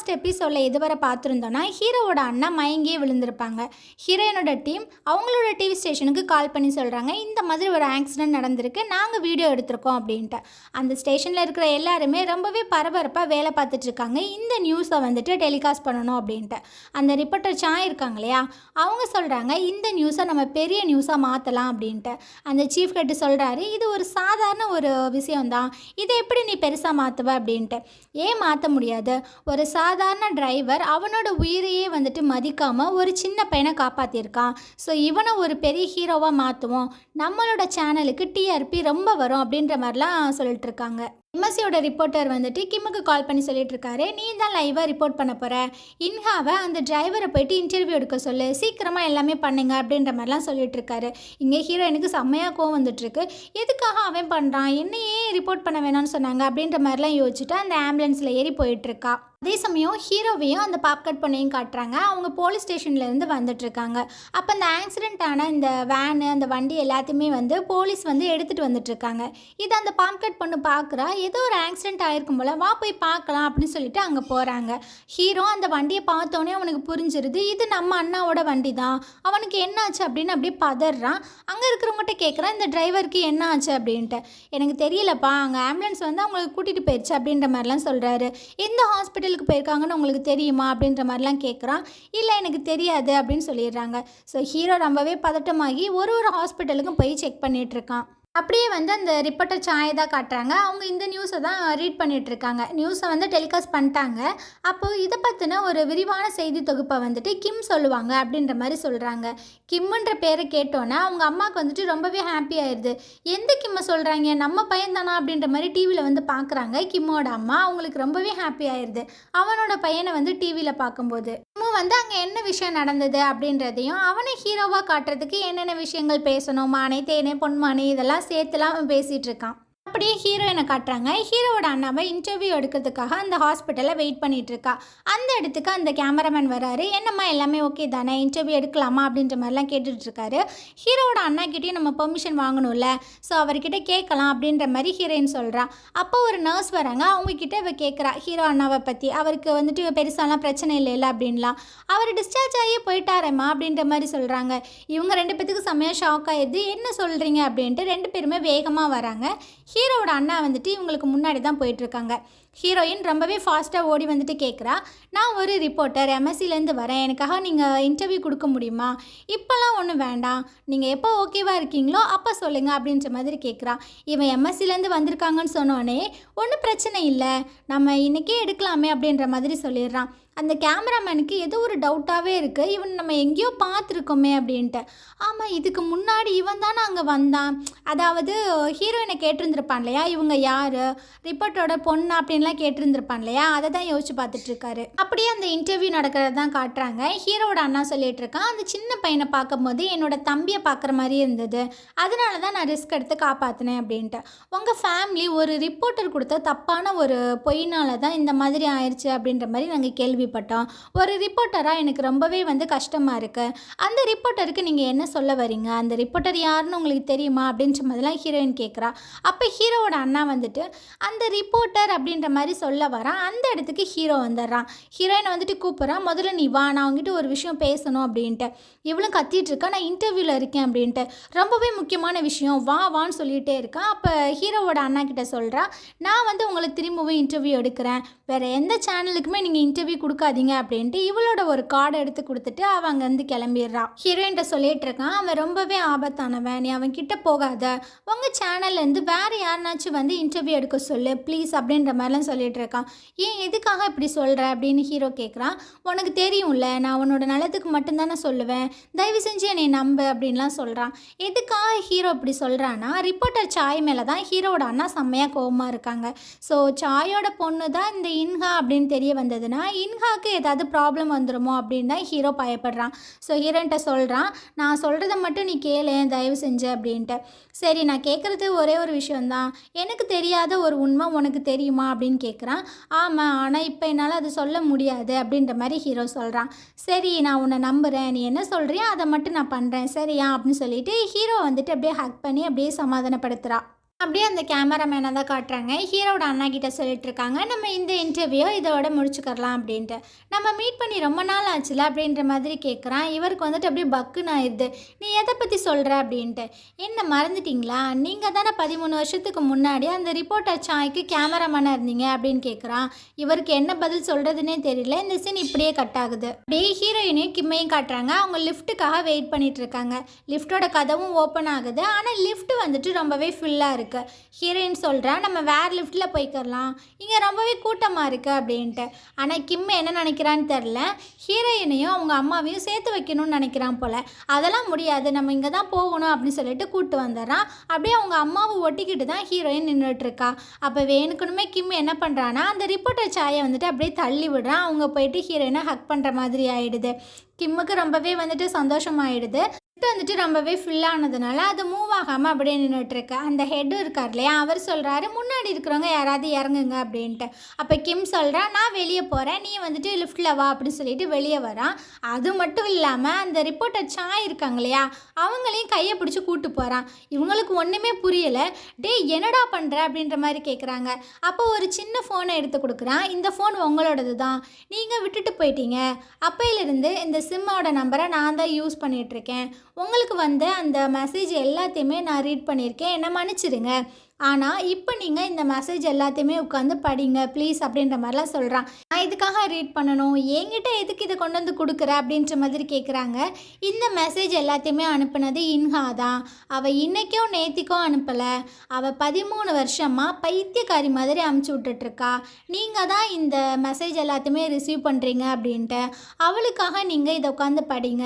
Last எபிசோடில் இதுவரை பார்த்துருந்தோன்னா ஹீரோவோட அண்ணா மயங்கியே விழுந்திருப்பாங்க. ஹீரோயினோட டீம் அவங்களோட டிவி ஸ்டேஷனுக்கு கால் பண்ணி சொல்கிறாங்க, இந்த மாதிரி ஒரு ஆக்சிடென்ட் நடந்திருக்கு, நாங்கள் வீடியோ எடுத்திருக்கோம் அப்படின்ட்டு. அந்த ஸ்டேஷனில் இருக்கிற எல்லாருமே ரொம்பவே பரபரப்பாக வேலை பார்த்துட்ருக்காங்க, இந்த நியூஸை வந்துட்டு டெலிகாஸ்ட் பண்ணணும் அப்படின்ட்டு. அந்த ரிப்போர்ட்டர் சாய் இருக்காங்க இல்லையா, அவங்க சொல்கிறாங்க இந்த நியூஸை நம்ம பெரிய நியூஸாக மாற்றலாம் அப்படின்ட்டு. அந்த சீஃப் ஹெட் சொல்கிறாரு, இது ஒரு சாதாரண ஒரு விஷயம்தான், இதை எப்படி நீ பெருசாக மாற்றுவ அப்படின்ட்டு. ஏன் மாற்ற முடியாது? ஒரு சாதாரண டிரைவர் அவனோட உயிரையே வந்துட்டு மதிக்காமல் ஒரு சின்ன பையனை காப்பாற்றிருக்கான். ஸோ இவனை ஒரு பெரிய ஹீரோவாக மாற்றுவோம், நம்மளோட சேனலுக்கு டிஆர்பி ரொம்ப வரும் அப்படின்ற மாதிரிலாம் சொல்லிட்டு இருக்காங்க. எம்எஸ்சியோட ரிப்போர்ட்டர் வந்துட்டு கிம்முக்கு கால் பண்ணி சொல்லிட்டு இருக்காரு, நீ தான் லைவாக ரிப்போர்ட் பண்ண போகிற, இன்ஹாவை அந்த டிரைவரை போயிட்டு இன்டர்வியூ எடுக்க சொல்லு, சீக்கிரமாக எல்லாமே பண்ணுங்க அப்படின்ற மாதிரிலாம் சொல்லிட்டு இருக்காரு. இங்கே ஹீரோயினுக்கு செம்மையாக கோவம் வந்துட்டுருக்கு, எதுக்காக அவன் பண்ணுறான், என்னையே ரிப்போர்ட் பண்ண வேணாம்னு சொன்னாங்க அப்படின்ற மாதிரிலாம் யோசிச்சுட்டு அந்த ஆம்புலன்ஸில் ஏறி போயிட்டுருக்கா. அதே சமயம் ஹீரோவையும் அந்த பாப்கட் பொண்ணையும் காட்டுறாங்க, அவங்க போலீஸ் ஸ்டேஷன்லேருந்து வந்துட்டுருக்காங்க. அப்போ அந்த ஆக்சிடென்ட்டான இந்த வேனு அந்த வண்டி எல்லாத்தையுமே வந்து போலீஸ் வந்து எடுத்துகிட்டு வந்துட்டுருக்காங்க. இதை அந்த பாப்கட் பொண்ணு பார்க்குறா, ஏதோ ஒரு ஆக்சிடென்ட் ஆகிருக்கும் போல், வா போய் பார்க்கலாம் அப்படின்னு சொல்லிட்டு அங்கே போகிறாங்க. ஹீரோ அந்த வண்டியை பார்த்தோன்னே அவனுக்கு புரிஞ்சிருது, இது நம்ம அண்ணாவோட வண்டி தான், அவனுக்கு என்ன ஆச்சு அப்படின்னு அப்படியே பதறான். அங்கே இருக்கிறவங்ககிட்ட கேட்குறான், இந்த டிரைவருக்கு என்ன ஆச்சு அப்படின்ட்டு. எனக்கு தெரியலப்பா, அங்கே ஆம்புலன்ஸ் வந்து அவங்களுக்கு கூட்டிகிட்டு போயிடுச்சு அப்படின்ற மாதிரிலாம் சொல்கிறாரு. எந்த ஹாஸ்பிட்டல் போயிருக்காங்கன்னு உங்களுக்கு தெரியுமா அப்படின்ற மாதிரிலாம் கேட்குறான். இல்லை எனக்கு தெரியாது அப்படின்னு சொல்லிடுறாங்க. ஸோ ஹீரோ ரொம்பவே பதட்டமாகி ஒரு ஹாஸ்பிட்டலுக்கும் போய் செக் பண்ணிட்டு இருக்கான். அப்படியே வந்து அந்த ரிப்போர்ட்டர் சாயை தான் காட்டுறாங்க, அவங்க இந்த நியூஸை தான் ரீட் பண்ணிகிட்ருக்காங்க. நியூஸை வந்து டெலிகாஸ்ட் பண்ணிட்டாங்க. அப்போது இதை பற்றின ஒரு விரிவான செய்தி தொகுப்பை வந்துட்டு கிம் சொல்லுவாங்க அப்படின்ற மாதிரி சொல்கிறாங்க. கிம்முன்ற பேரை கேட்டோன்னே அவங்க அம்மாவுக்கு வந்துட்டு ரொம்பவே ஹாப்பி ஆயிடுது. எந்த கிம்மை சொல்கிறாங்க, நம்ம பையன் தானா அப்படின்ற மாதிரி டிவியில் வந்து பார்க்குறாங்க. கிம்மோட அம்மா அவங்களுக்கு ரொம்பவே ஹாப்பி ஆயிடுது அவனோட பையனை வந்து டிவியில் பார்க்கும்போது. கிம்மு வந்து அங்கே என்ன விஷயம் நடந்தது அப்படின்றதையும் அவனை ஹீரோவாக காட்டுறதுக்கு என்னென்ன விஷயங்கள் பேசணும், மானே தேனே பொன்மானே இதெல்லாம் சேர்த்துலாம் பேசிகிட்டு இருக்கான். அப்படியே ஹீரோயினை காட்டுறாங்க. ஹீரோவோட அண்ணாவை இன்டர்வியூ எடுக்கிறதுக்காக அந்த ஹாஸ்பிட்டலில் வெயிட் பண்ணிகிட்ருக்கா. அந்த இடத்துக்கு அந்த கேமராமேன் வராரு, என்னம்மா எல்லாமே ஓகே தானே, இன்டர்வியூ எடுக்கலாமா அப்படின்ற மாதிரிலாம் கேட்டுட்ருக்காரு. ஹீரோவோட அண்ணாக்கிட்டேயும் நம்ம பெர்மிஷன் வாங்கணும்ல, ஸோ அவர்கிட்ட கேட்கலாம் அப்படின்ற மாதிரி ஹீரோயின் சொல்கிறா. அப்போ ஒரு நர்ஸ் வராங்க, அவங்கக்கிட்ட இவ கேட்குறா ஹீரோ அண்ணாவை பற்றி, அவருக்கு வந்துட்டு பெருசாலாம் பிரச்சனை இல்லைல்ல அப்படின்லாம். அவர் டிஸ்சார்ஜ் ஆகி போயிட்டாரேம்மா அப்படின்ற மாதிரி சொல்கிறாங்க. இவங்க ரெண்டு பேத்துக்கு செம்மையாக ஷாக் ஆகிடுது, என்ன சொல்கிறீங்க அப்படின்ட்டு ரெண்டு பேருமே வேகமாக வராங்க. ஹீரோவோட அண்ணா வந்துட்டு இவங்களுக்கு முன்னாடி தான் போயிட்டுருக்காங்க. ஹீரோயின் ரொம்பவே ஃபாஸ்ட்டாக ஓடி வந்துட்டு கேட்குறா, நான் ஒரு ரிப்போர்ட்டர் எம்எஸ்சிலேருந்து வரேன், எனக்காக நீங்கள் இன்டர்வியூ கொடுக்க முடியுமா? இப்போல்லாம் ஒன்றும் வேண்டாம், நீங்கள் எப்போ ஓகேவாக இருக்கீங்களோ அப்போ சொல்லுங்கள் அப்படின்ற மாதிரி கேட்குறா. இவன் எம்எஸ்சிலேருந்து வந்திருக்காங்கன்னு சொன்னோடனே ஒன்றும் பிரச்சனை இல்லை, நம்ம இன்றைக்கே எடுக்கலாமே அப்படின்ற மாதிரி சொல்லிடுறான். அந்த கேமராமேனுக்கு ஏதோ ஒரு டவுட்டாகவே இருக்குது, இவன் நம்ம எங்கேயோ பார்த்துருக்கோமே அப்படின்ட்டு. ஆமாம், இதுக்கு முன்னாடி இவன் தானே அங்கே வந்தான், அதாவது ஹீரோயினை கேட்டிருந்துருப்பான் இல்லையா, இவங்க யார், ரிப்போர்ட்டோட பொண்ணு அப்படின்லாம் கேட்டிருந்துருப்பான் இல்லையா, அதை தான் யோசிச்சு பார்த்துட்ருக்காரு. அப்படியே அந்த இன்டர்வியூ நடக்கிறது தான் காட்டுறாங்க. ஹீரோவோட அண்ணா சொல்லிட்டு இருக்கான், அந்த சின்ன பையனை பார்க்கும்போது என்னோட தம்பியை பார்க்குற மாதிரி இருந்தது, அதனால தான் நான் ரிஸ்க் எடுத்து காப்பாற்றினேன் அப்படின்ட்டு. உங்கள் ஃபேமிலி ஒரு ரிப்போர்ட்டர் கொடுத்த தப்பான ஒரு பொய்னால தான் இந்த மாதிரி ஆயிடுச்சு அப்படின்ற மாதிரி நாங்கள் கேள்விப்பட்டோம். ஒரு ரிப்போர்ட்டராக எனக்கு ரொம்பவே வந்து கஷ்டமாக இருக்குது, அந்த ரிப்போர்ட்டருக்கு நீங்கள் என்ன சொல்ல வரீங்க, அந்த ரிப்போர்ட்டர் யாருன்னு உங்களுக்கு தெரியுமா அப்படின்ற மாதிரிலாம் ஹீரோயின் கேட்குறா. அப்போ ஹீரோவோட அண்ணா வந்துட்டு அந்த ரிப்போர்ட்டர் அப்படின்ற மாதிரி சொல்ல வரான். அந்த இடத்துக்கு ஹீரோ வந்துடுறான். ஹீரோயினை வந்துட்டு கூப்பிட்றான், முதல்ல நீ வா, நான் அவங்ககிட்ட ஒரு விஷயம் பேசணும் அப்படின்ட்டு. இவளும் கத்திட்டு இருக்கா, நான் இன்டர்வியூவில் இருக்கேன் அப்படின்ட்டு, ரொம்பவே முக்கியமான விஷயம், வா வான்னு சொல்லிகிட்டே இருக்கான். அப்போ ஹீரோவோட அண்ணா கிட்ட சொல்கிறா, நான் வந்து உங்களை திரும்பவும் இன்டர்வியூ எடுக்கிறேன், வேறு எந்த சேனலுக்குமே நீங்கள் இன்டர்வியூ கொடுக்காதீங்க அப்படின்ட்டு இவளோட ஒரு கார்டை எடுத்து கொடுத்துட்டு அவன் அங்கேருந்து கிளம்பிடுறான். ஹீரோயின்ட்ட சொல்லிட்டு இருக்கான், அவன் ரொம்பவே ஆபத்தானவன், நீ அவன் கிட்ட போகாத, உங்கள் சேனல்லேருந்து வேறு யாருனாச்சும் வந்து இன்டர்வியூ எடுக்க சொல்லு ப்ளீஸ் அப்படின்ற மாதிரிலாம் சொல்லிட்டு இருக்கான். ஏன் எதுக்காக இப்படி சொல்கிற அப்படின்னு ஹீரோ கேட்குறான். உனக்கு தெரியும்ல, நான் உன்னோட நலத்துக்கு மட்டும்தானே சொல்லுவேன், தயவு செஞ்சு என்னை நம்பு அப்படின்லாம் சொல்கிறான். எதுக்காக ஹீரோ இப்படி சொல்கிறான்னா, ரிப்போர்ட்டர் சாய் மேலே தான் ஹீரோவோட அண்ணா செம்மையாக கோவமாக இருக்காங்க. ஸோ சாயோட பொண்ணு தான் இந்த இன்ஹா அப்படின்னு தெரிய வந்ததுன்னா இன்ஹாக்கு ஏதாவது ப்ராப்ளம் வந்துடுமோ அப்படின்னு தான் ஹீரோ பயப்படுறான். ஸோ ஹீரோன்ட்ட சொல்கிறான், நான் சொல்கிறத மட்டும் நீ கேளு தயவு செஞ்சு அப்படின்ட்டு. சரி, நான் கேட்குறது ஒரே ஒரு விஷயந்தான், எனக்கு தெரியாத ஒரு உண்மை உனக்கு தெரியுமா அப்படின்னு கேட்குறான். ஆமாம், ஆனால் இப்போ என்னால் அது சொல்ல முடியாது அப்படின்ற மாதிரி ஹீரோ சொல்கிறான். சரி, நான் உன்னை நம்புகிறேன், நீ என்ன சொல்கிறியோ அதை மட்டும் நான் பண்ணுறேன் சரியா அப்படின்னு சொல்லிட்டு ஹீரோ வந்துட்டு அப்படியே ஹக் பண்ணி அப்படியே சமாதானப்படுத்துகிறா. அப்படியே அந்த கேமராமேனை தான் காட்டுறாங்க. ஹீரோவோட அண்ணா கிட்ட சொல்லிட்டு இருக்காங்க, நம்ம இந்த இன்டர்வியூ இதோட முடிச்சுக்கலாம் அப்படின்ட்டு. நம்ம மீட் பண்ணி ரொம்ப நாள் ஆச்சுல அப்படின்ற மாதிரி கேட்குறான். இவருக்கு வந்துட்டு அப்படியே பக்குன்னு ஆயிடுது. நீ எதை பற்றி சொல்கிற அப்படின்ட்டு. என்ன மறந்துட்டீங்களா, நீங்கள் தானே 13 வருஷத்துக்கு முன்னாடி அந்த ரிப்போர்ட்டர் சாய்க்கு கேமராமேனாக இருந்தீங்க அப்படின்னு கேட்குறான். இவருக்கு என்ன பதில் சொல்கிறதுனே தெரியல. இந்த சீன் இப்படியே கட் ஆகுது. அப்படியே ஹீரோயினையும் கிம்மையும் காட்டுறாங்க. அவங்க லிஃப்ட்டுக்காக வெயிட் பண்ணிட்டு இருக்காங்க. லிஃப்ட்டோட கதவும் ஓப்பன் ஆகுது. ஆனால் லிஃப்ட் வந்துட்டு ரொம்பவே ஃபுல்லாக இருக்குது. ஹீரோயின் சொல்கிறா, நம்ம வேறு லிஃப்ட்டில் போய்க்கலாம், இங்கே ரொம்பவே கூட்டமாக இருக்குது அப்படின்ட்டு. ஆனால் கிம் என்ன நினைக்கிறான்னு தெரில. ஹீரோயினையும் அவங்க அம்மாவையும் சேர்த்து வைக்கணும்னு நினைக்கிறான் போல். அதெல்லாம் முடியாது, நம்ம இங்கே தான் போகணும் அப்படின்னு சொல்லிட்டு கூப்பிட்டு வந்துடுறான். அப்படியே அவங்க அம்மாவை ஒட்டிக்கிட்டு தான் ஹீரோயின் நின்றுட்டுருக்கா. அப்போ வேணுக்கணுமே கிம் என்ன பண்ணுறான்னா, அந்த ரிப்போர்ட்டர் சாயை வந்துட்டு அப்படியே தள்ளி விடுறான். அவங்க போயிட்டு ஹீரோயினை ஹக் பண்ணுற மாதிரி ஆகிடுது. கிம்முக்கு ரொம்பவே வந்துட்டு சந்தோஷமாயிடுது. வந்துட்டு ரொம்பவே ஃபுல்லானதுனால அது மூவ் ஆகாமல் அப்படியே நின்றுட்டுருக்கு. அந்த ஹெட்டு இருக்கார் இல்லையா, அவர் சொல்கிறாரு, முன்னாடி இருக்கிறவங்க யாராவது இறங்குங்க அப்படின்ட்டு. அப்போ கிம் சொல்கிறா, நான் வெளியே போகிறேன், நீ வந்துட்டு லிஃப்ட்டில் வா அப்படின்னு சொல்லிட்டு வெளியே வரான். அது மட்டும் இல்லாமல் அந்த ரிப்போர்ட்டர் சாய் இருக்காங்க இல்லையா, அவங்களையும் கையை பிடிச்சி கூப்பிட்டு போகிறான். இவங்களுக்கு ஒன்றுமே புரியலை. டே என்னடா பண்ணுற அப்படின்ற மாதிரி கேட்குறாங்க. அப்போ ஒரு சின்ன ஃபோனை எடுத்து கொடுக்குறான். இந்த ஃபோன் உங்களோடது தான், நீங்கள் விட்டுட்டு போயிட்டீங்க. அப்பையிலிருந்து இந்த சிம்மோட நம்பரை நான் தான் யூஸ் பண்ணிகிட்ருக்கேன். உங்களுக்கு வந்த அந்த மெசேஜ் எல்லாத்தையுமே நான் ரீட் பண்ணியிருக்கேன், என்னை மன்னிச்சிடுங்க. ஆனால் இப்போ நீங்கள் இந்த மெசேஜ் எல்லாத்தையுமே உட்காந்து படிங்க ப்ளீஸ் அப்படின்ற மாதிரிலாம் சொல்கிறான். நான் இதுக்காக ரீட் பண்ணணும், என்கிட்ட எதுக்கு இதை கொண்டு வந்து கொடுக்குற அப்படின்ற மாதிரி கேட்குறாங்க. இந்த மெசேஜ் எல்லாத்தையுமே அனுப்புனது இன்ஹா தான். அவள் இன்றைக்கும் நேத்திக்கும் அனுப்பலை. அவள் 13 வருஷமாக பைத்தியக்காரி மாதிரி அமுச்சு விட்டுட்ருக்கா. நீங்கள் தான் இந்த மெசேஜ் எல்லாத்தையுமே ரிசீவ் பண்ணுறீங்க அப்படின்ட்டு. அவளுக்காக நீங்கள் இதை உட்காந்து படிங்க.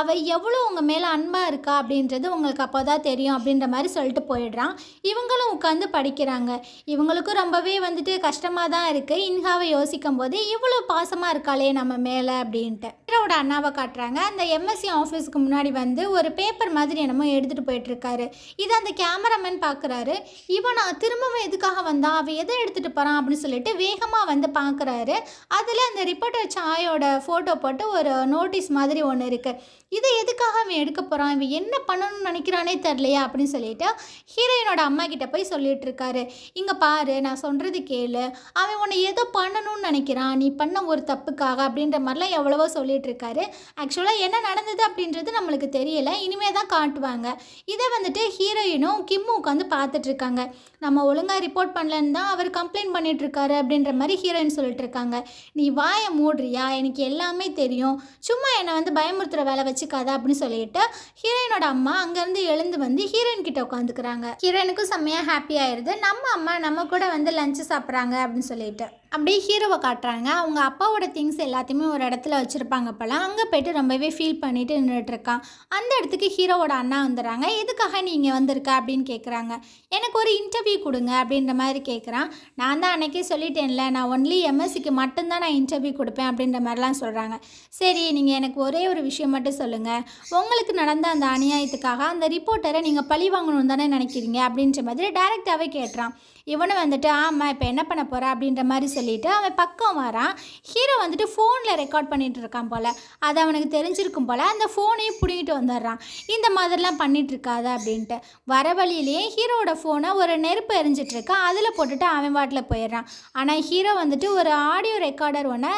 அவள் எவ்வளோ உங்கள் மேலே அன்பாக இருக்கா அப்படின்றது உங்களுக்கு அப்போ தான் தெரியும் அப்படின்ற மாதிரி சொல்லிட்டு போயிடுறான். இவங்களும் உட்காந்து படிக்கிறாங்க. இவங்களுக்கும் ரொம்பவே வந்துட்டு கஷ்டமாக தான் இருக்குது. இன்ஹாவை யோசிக்கும் போது இவ்வளோ பாசமாக இருக்காளே நம்ம மேலே அப்படின்ட்டு. ஹீரோட அண்ணாவை காட்டுறாங்க. அந்த எம்எஸ்சி ஆஃபீஸுக்கு முன்னாடி வந்து ஒரு பேப்பர் மாதிரி என்னமோ எடுத்துகிட்டு போயிட்டுருக்காரு. இதை அந்த கேமராமேன் பார்க்குறாரு. இவனா திரும்பவும் எதுக்காக வந்தான், அவன் எதை எடுத்துகிட்டு போகிறான் அப்படின்னு சொல்லிட்டு வேகமாக வந்து பார்க்குறாரு. அதில் அந்த ரிப்போர்ட்டர் சாயோட ஃபோட்டோ போட்டு ஒரு நோட்டீஸ் மாதிரி ஒன்று இருக்குது. இதை எதுக்காக அவன் எடுக்க போகிறான், இவன் என்ன பண்ணணும்னு நினைக்கிறானே தெரிலையா அப்படின்னு சொல்லிட்டு ஹீரோயினோட அம்மா கிட்ட போய் சொல்லிட்டு இருக்காரு. இங்கே பாரு, நான் சொல்கிறது கேளு, அவன் உன்னை ஏதோ பண்ணணும்னு நினைக்கிறான், நீ பண்ண ஒரு தப்புக்காக அப்படின்ற மாதிரிலாம் எவ்வளவோ சொல்லிட்டு இருக்காரு. ஆக்சுவலாக என்ன நடந்தது அப்படின்றது நம்மளுக்கு தெரியலை, இனிமே தான் காட்டுவாங்க. இதை வந்துட்டு ஹீரோயினும் கிம்மும் உட்காந்து பார்த்துட்ருக்காங்க. நம்ம ஒழுங்காக ரிப்போர்ட் பண்ணலன்னு தான் அவர் கம்ப்ளைண்ட் பண்ணிகிட்ருக்காரு அப்படின்ற மாதிரி ஹீரோயின் சொல்லிட்டு இருக்காங்க. நீ வாயை மூடுறியா, எனக்கு எல்லாமே தெரியும், சும்மா என்னை வந்து பயமுறுத்துகிற வேலை வச்சுக்காத அப்படின்னு சொல்லிட்டு ஹீரோயினோட அம்மா அங்கேருந்து எழுந்து வந்து ஹீரோயின் கிட்ட உட்காந்துக்கிறாங்க. ஹீரோயினுக்கும் செம்மையாக ஹாப்பி ஆயிடுது. நம்ம அம்மா நம்ம கூட வந்து லஞ்சு சாப்பிட்றாங்க அப்படின்னு சொல்லிட்டு. அப்படியே ஹீரோவை காட்டுறாங்க. அவங்க அப்பாவோட திங்ஸ் எல்லாத்தையுமே ஒரு இடத்துல வச்சுருப்பாங்க போல. அங்கே போய்ட்டு ரொம்பவே ஃபீல் பண்ணிட்டு நின்றுட்டுருக்கான். அந்த இடத்துக்கு ஹீரோவோட அண்ணா வந்துடுறாங்க. எதுக்காக நீங்கள் வந்திருக்க அப்படின்னு கேட்குறாங்க. எனக்கு ஒரு இன்டர்வியூ கொடுங்க அப்படின்ற மாதிரி கேட்குறான். நான் தான் அன்றைக்கே சொல்லிட்டேன்ல, நான் ஒன்லி எம்எஸ்சிக்கு மட்டும்தான் நான் இன்டர்வியூ கொடுப்பேன் அப்படின்ற மாதிரிலாம் சொல்கிறாங்க. சரி, நீங்கள் எனக்கு ஒரே ஒரு விஷயம் மட்டும் சொல்லுங்கள், உங்களுக்கு நடந்த அந்த அநியாயத்துக்காக அந்த ரிப்போர்ட்டரை நீங்கள் பழி வாங்கணும்னு தானே நினைக்கிறீங்க அப்படின்ற மாதிரி டைரெக்டாகவே கேட்டுறான். இவனை வந்துட்டு ஆமாம் இப்போ என்ன பண்ண போகிற அப்படின்ற மாதிரி சொல்லிவிட்டு அவன் பக்கம் வரான். ஹீரோ வந்துட்டு ஃபோனில் ரெக்கார்ட் பண்ணிகிட்டு இருக்கான் போல். அது அவனுக்கு தெரிஞ்சிருக்கும் போல். அந்த ஃபோனையும் பிடிங்கிட்டு வந்துடுறான். இந்த மாதிரிலாம் பண்ணிகிட்ருக்காத அப்படின்ட்டு. வர வழியிலேயே ஹீரோவோட ஃபோனை ஒரு நெருப்பு எரிஞ்சிட்ருக்கான். அதில் போட்டுட்டு அவன் வாட்டில் போயிடுறான். ஆனால் ஹீரோ வந்துட்டு ஒரு ஆடியோ ரெக்கார்டர் ஒன்று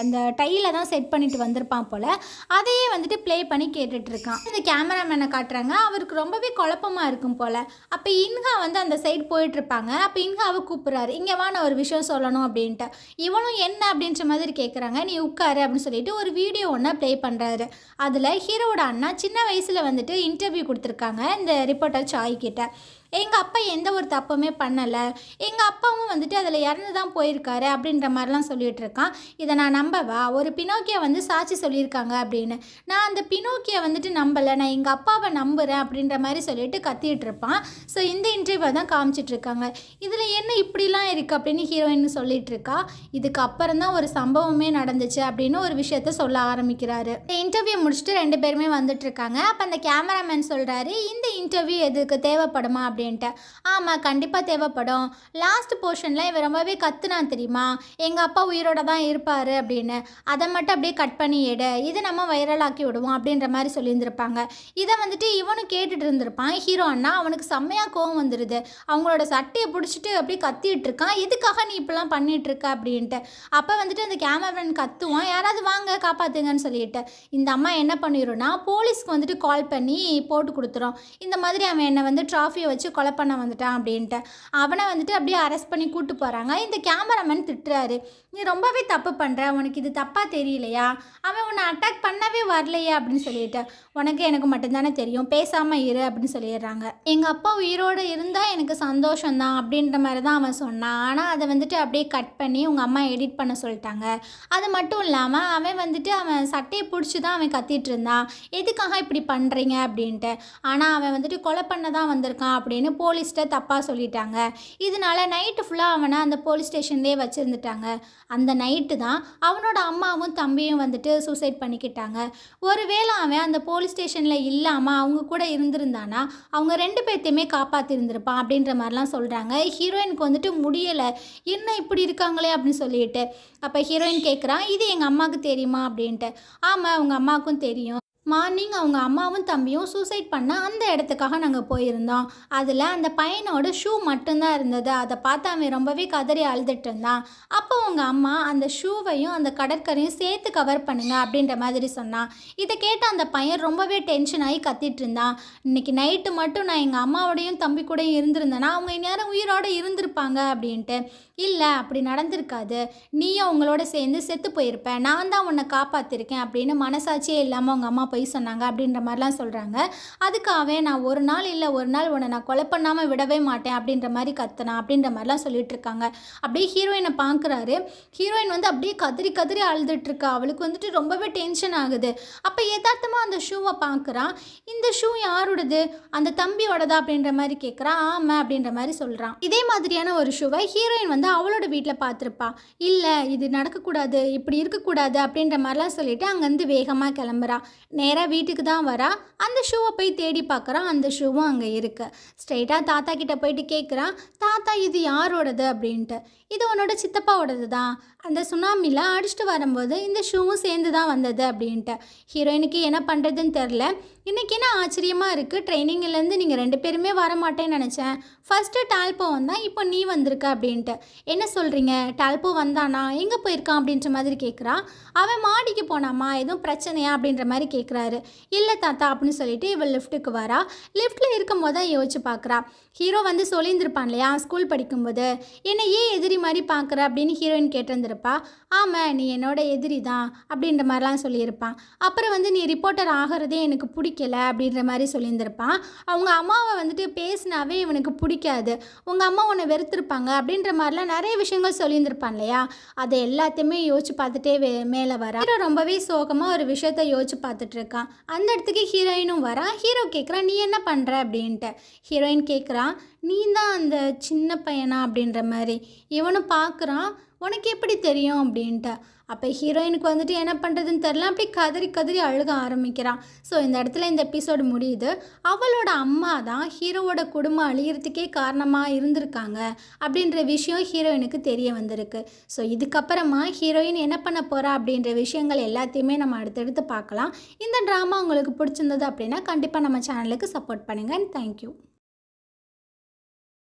அந்த டையில் தான் செட் பண்ணிட்டு வந்திருப்பான் போல். அதையே வந்துட்டு ப்ளே பண்ணி கேட்டுட்ருக்கான். இந்த கேமராமேனை காட்டுறாங்க. அவருக்கு ரொம்பவே குழப்பமாக இருக்கும் போல். அப்போ இன்ஹா வந்து அந்த சைடு போயிட்டுருப்பாங்க. அப்போ இன்ஹாவை கூப்பிட்றாரு. இங்கே வா, நான் ஒரு விஷயம் சொல்லணும் அப்படின்ட்டு. இவனும் என்ன அப்படின்ற மாதிரி கேட்குறாங்க. நீ உட்காரு அப்படின்னு சொல்லிட்டு ஒரு வீடியோ ஒன்று ப்ளே பண்ணுறாரு. அதில் ஹீரோவோட அண்ணா சின்ன வயசில் வந்துட்டு இன்டர்வியூ கொடுத்துருக்காங்க இந்த ரிப்போர்ட்டர் சாய் கிட்ட. எங்கள் அப்பா எந்த ஒரு தப்புமே பண்ணலை, எங்கள் அப்பாவும் வந்துட்டு அதில் இறந்து தான் போயிருக்காரு அப்படின்ற மாதிரிலாம் சொல்லிகிட்டு இருக்கான். இதை நான் நம்பவா, ஒரு பினோக்கியா வந்து சாட்சி சொல்லியிருக்காங்க அப்படின்னு. நான் அந்த பினோக்கியா வந்துட்டு நம்பலை, நான் எங்கள் அப்பாவை நம்புகிறேன் அப்படின்ற மாதிரி சொல்லிட்டு கத்திட்டு இருப்பான். ஸோ இந்த இன்டர்வியூவை தான் காமிச்சிட்ருக்காங்க. இதில் என்ன இப்படிலாம் இருக்குது அப்படின்னு ஹீரோயின் சொல்லிட்டு இருக்கா. இதுக்கு அப்புறம் தான் ஒரு சம்பவமே நடந்துச்சு அப்படின்னு ஒரு விஷயத்த சொல்ல ஆரம்பிக்கிறாரு. இந்த இன்டர்வியூ முடிச்சுட்டு 2 பேருமே வந்துட்டுருக்காங்க. அப்போ அந்த கேமராமேன் சொல்கிறாரு, இந்த இன்டர்வியூ எதுக்கு தேவைப்படுமா அப்படின்னு அப்படின்ட்டு. ஆமாம், கண்டிப்பாக தேவைப்படும். லாஸ்ட் போர்ஷனில் இவன் ரொம்பவே கத்துனான் தெரியுமா, எங்கள் அப்பா உயிரோட தான் இருப்பார் அப்படின்னு. அதை மட்டும் அப்படியே கட் பண்ணி எடு, இதை நம்ம வைரலாக்கி விடுவோம் அப்படின்ற மாதிரி சொல்லியிருந்திருப்பாங்க. இதை வந்துட்டு இவனும் கேட்டுட்டு இருந்திருப்பான். ஹீரோ அண்ணா அவனுக்கு செம்மையாக கோவம் வந்துடுது. அவங்களோட சட்டையை பிடிச்சிட்டு அப்படியே கத்திட்டு இருக்கான், எதுக்காக நீ இப்படிலாம் பண்ணிட்டு இருக்க அப்படின்ட்டு. அப்போ வந்துட்டு அந்த கேமராமேன் கத்துவான், யாராவது வாங்க காப்பாற்றுங்கன்னு சொல்லிட்டு. இந்த அம்மா என்ன பண்ணிடும்னா போலீஸ்க்கு வந்துட்டு கால் பண்ணி போட்டு கொடுத்துரும், இந்த மாதிரி அவன் என்னை வந்து ட்ராஃபியை வச்சு கொலை பண்ண வந்துட்டான் அப்படின்ட்டு. அவனை வந்துட்டு அப்படியே அரெஸ்ட் பண்ணி கூப்பிட்டு போகிறாங்க. இந்த கேமராமேன் திட்டுறாரு, நீ ரொம்பவே தப்பு பண்ணுற, உனக்கு இது தப்பாக தெரியலையா, அவன் உன்னை அட்டாக் பண்ணவே வரலையா அப்படின்னு சொல்லிட்டு. உனக்கு எனக்கு மட்டும்தானே தெரியும், பேசாமல் இரு அப்படின்னு சொல்லிடுறாங்க. எங்கள் அப்பா உயிரோடு இருந்தால் எனக்கு சந்தோஷம்தான் அப்படின்ற மாதிரி தான் அவன் சொன்னான். ஆனால் அதை வந்துட்டு அப்படியே கட் பண்ணி உங்கள் அம்மா எடிட் பண்ண சொல்லிட்டாங்க. அது மட்டும் இல்லாமல் அவன் வந்துட்டு அவன் சட்டையை பிடிச்சி தான் அவன் கத்திட்டு இருந்தான், எதுக்காக இப்படி பண்ணுறீங்க அப்படின்ட்டு. ஆனால் அவன் வந்துட்டு கொலை பண்ண தான் வந்திருக்கான் அப்படின்னு போலீஸ்கிட்ட தப்பாக சொல்லிட்டாங்க. இதனால நைட்டு ஃபுல்லாக அவனை அந்த போலீஸ் ஸ்டேஷன்லேயே வச்சுருந்துட்டாங்க. அந்த நைட்டு தான் அவனோட அம்மாவும் தம்பியும் வந்துட்டு சூசைட் பண்ணிக்கிட்டாங்க. ஒருவேளை அவன் அந்த போலீஸ் ஸ்டேஷனில் இல்லாமல் அவங்க கூட இருந்திருந்தானா அவங்க 2 பேர்த்தையுமே காப்பாற்றிருந்திருப்பான் அப்படின்ற மாதிரிலாம் சொல்கிறாங்க. ஹீரோயினுக்கு வந்துட்டு முடியலை, என்ன இப்படி இருக்காங்களே அப்படின்னு சொல்லிட்டு. அப்போ ஹீரோயின் கேட்குறான், இது எங்கள் அம்மாவுக்கு தெரியுமா அப்படின்ட்டு. ஆமாம், அவங்க அம்மாவுக்கும் தெரியும். மார்னிங் அவங்க அம்மாவும் தம்பியும் சூசைட் பண்ண அந்த இடத்துக்காக நாங்கள் போயிருந்தோம். அதில் அந்த பையனோட ஷூ மட்டும்தான் இருந்தது. அதை பார்த்து அவன் ரொம்பவே கதறி அழுதுட்டு இருந்தான். அப்போ உங்கள் அம்மா அந்த ஷூவையும் அந்த கடற்கரையும் சேர்த்து கவர் பண்ணுங்க அப்படின்ற மாதிரி சொன்னான். இதை கேட்ட அந்த பையன் ரொம்பவே டென்ஷன் ஆகி கத்திட்டு இருந்தான். இன்னைக்கு நைட்டு மட்டும் நான் எங்கள் அம்மாவோடையும் தம்பி கூடயும் இருந்திருந்தேன்னா அவங்க இந்நேரம் உயிரோடு இருந்திருப்பாங்க அப்படின்ட்டு. இல்லை, அப்படி நடந்திருக்காது, நீயும் அவங்களோட சேர்ந்து செத்து போயிருப்ப, நான் தான் உன்னை காப்பாற்றிருக்கேன் அப்படின்னு மனசாட்சியே இல்லாமல் அவங்க அம்மா போய் சொன்னாங்க அப்படின்ற மாதிரிலாம் சொல்கிறாங்க. அதுக்காகவே நான் ஒரு நாள் இல்லை ஒரு நாள் உன்னை நான் கொலை பண்ணாமல் விடவே மாட்டேன் அப்படின்ற மாதிரி கத்துனா அப்படின்ற மாதிரிலாம் சொல்லிட்டு இருக்காங்க. அப்படியே ஹீரோயினை பார்க்குறாரு. ஹீரோயின் வந்து அப்படியே கதறி கதறி அழுதுட்டுருக்கா. அவளுக்கு வந்துட்டு ரொம்பவே டென்ஷன் ஆகுது. அப்போ யதார்த்தமாக அந்த ஷூவை பார்க்குறான். இந்த ஷூ யாரோடது, அந்த தம்பியோடதா அப்படின்ற மாதிரி கேட்குறான். ஆமாம் அப்படின்ற மாதிரி சொல்கிறான். இதே மாதிரியான ஒரு ஷூவை ஹீரோயின் வந்து அவளோட வீட்டில் பார்த்துருப்பா. இல்லை, இது நடக்கக்கூடாது, இப்படி இருக்கக்கூடாது அப்படின்ற மாதிரிலாம் சொல்லிட்டு அங்கேருந்து வேகமாக கிளம்புறா. நேராக வீட்டுக்கு தான் வரா. அந்த ஷூவை போய் தேடி பார்க்குறான். அந்த ஷூவும் அங்கே இருக்கு. ஸ்ட்ரெயிட்டாக தாத்தா கிட்ட போயிட்டு கேட்குறான், தாத்தா இது யாரோடது அப்படின்ட்டு. இது உன்னோட சித்தப்பாவோடது தான், அந்த சுனாமியில் அடிச்சுட்டு வரும்போது இந்த ஷூவும் சேர்ந்து தான் வந்தது அப்படின்ட்டு. ஹீரோயினுக்கு என்ன பண்ணுறதுன்னு தெரில. இன்றைக்கி என்ன ஆச்சரியமாக இருக்குது, ட்ரைனிங்லேருந்து நீங்கள் 2 பேருமே வர மாட்டேன்னு நினச்சேன், ஃபஸ்ட்டு டால்போ வந்தான், இப்போ நீ வந்திருக்க அப்படின்ட்டு. என்ன சொல்கிறீங்க, டால்போ வந்தானா, எங்கே போயிருக்கான் அப்படின்ற மாதிரி கேட்குறா. அவன் மாடிக்கு போனாமா, எதுவும் பிரச்சனையா அப்படின்ற மாதிரி கேட்குறாரு. இல்லை தாத்தா அப்படின்னு சொல்லிட்டு இவள் லிஃப்ட்டுக்கு வரா. லிஃப்ட்டில் இருக்கும் போது தான் யோசிச்சு பார்க்குறா. ஹீரோ வந்து சொல்லியிருந்திருப்பான் இல்லையா ஸ்கூல் படிக்கும்போது, என்னை ஏன் எதிரி மாதிரி பார்க்குற அப்படின்னு ஹீரோயின் கேட்டிருந்திருப்பா. ஆமாம், நீ என்னோட எதிரி தான் அப்படின்ற மாதிரிலாம் சொல்லியிருப்பான். அப்புறம் வந்து நீ ரிப்போர்ட்டர் ஆகிறதே எனக்கு பிடிக்கல அப்படின்ற மாதிரி சொல்லியிருந்திருப்பான். அவங்க அம்மாவை வந்துட்டு பேசினாவே இவனுக்கு பிடிக்காது, உங்கள் அம்மா உன்னை வெறுத்திருப்பாங்க அப்படின்ற மாதிரிலாம் நிறைய விஷயங்கள் சொல்லியிருந்திருப்பான் இல்லையா. அதை எல்லாத்தையுமே யோசிச்சு பார்த்துட்டே மேலே வரா. ஹீரோ ரொம்பவே சோகமாக ஒரு விஷயத்த யோசிச்சு பார்த்துட்டு இருக்கான். அந்த இடத்துக்கு ஹீரோயினும் வரா. ஹீரோ கேட்குறான், நீ என்ன பண்ணுற அப்படின்ட்டு. ஹீரோயின் கேட்குறான், நீ தான் அந்த சின்ன பையனா அப்படின்ற மாதிரி. இவனும் பார்க்குறான், உனக்கு எப்படி தெரியும் அப்படின்ட்டு. அப்போ ஹீரோயினுக்கு வந்துட்டு என்ன பண்ணுறதுன்னு தெரில, அப்படி கதறி கதறி அழுக ஆரம்பிக்கிறான். ஸோ இந்த இடத்துல இந்த எபிசோடு முடியுது. அவளோட அம்மா தான் ஹீரோவோட குடும்பம் அழியறதுக்கே காரணமாக இருந்திருக்காங்க அப்படின்ற விஷயம் ஹீரோயினுக்கு தெரிய வந்திருக்கு. ஸோ இதுக்கப்புறமா ஹீரோயின் என்ன பண்ண போகிறா அப்படின்ற விஷயங்கள் எல்லாத்தையுமே நம்ம அடுத்தடுத்து பார்க்கலாம். இந்த ட்ராமா உங்களுக்கு பிடிச்சிருந்தது அப்படின்னா கண்டிப்பாக நம்ம சேனலுக்கு சப்போர்ட் பண்ணுங்கள். தேங்க்யூ.